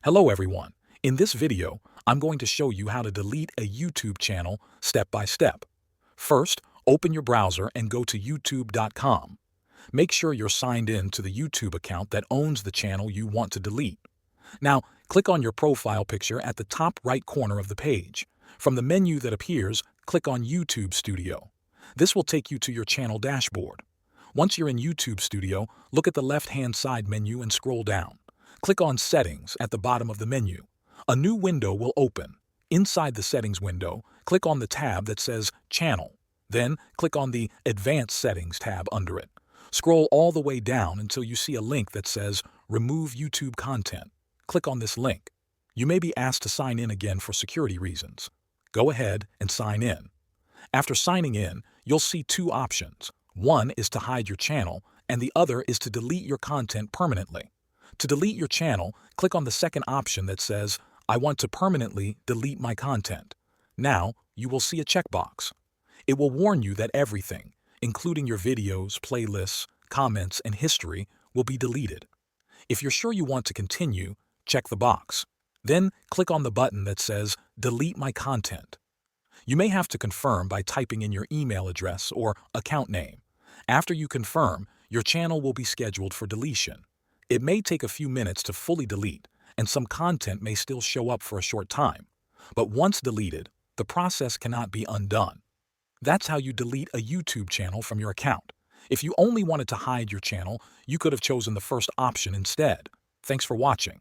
Hello everyone. In this video, I'm going to show you how to delete a YouTube channel step by step. First, open your browser and go to youtube.com. Make sure you're signed in to the YouTube account that owns the channel you want to delete. Now, click on your profile picture at the top right corner of the page. From the menu that appears, click on YouTube Studio. This will take you to your channel dashboard. Once you're in YouTube Studio, look at the left-hand side menu and scroll down. Click on Settings at the bottom of the menu. A new window will open. Inside the Settings window, click on the tab that says Channel. Then, click on the Advanced Settings tab under it. Scroll all the way down until you see a link that says Remove YouTube Content. Click on this link. You may be asked to sign in again for security reasons. Go ahead and sign in. After signing in, you'll see two options. One is to hide your channel, and the other is to delete your content permanently. To delete your channel, click on the second option that says, I want to permanently delete my content. Now, you will see a checkbox. It will warn you that everything, including your videos, playlists, comments, and history, will be deleted. If you're sure you want to continue, check the box. Then, click on the button that says, Delete my content. You may have to confirm by typing in your email address or account name. After you confirm, your channel will be scheduled for deletion. It may take a few minutes to fully delete, and some content may still show up for a short time. But once deleted, the process cannot be undone. That's how you delete a YouTube channel from your account. If you only wanted to hide your channel, you could have chosen the first option instead. Thanks for watching.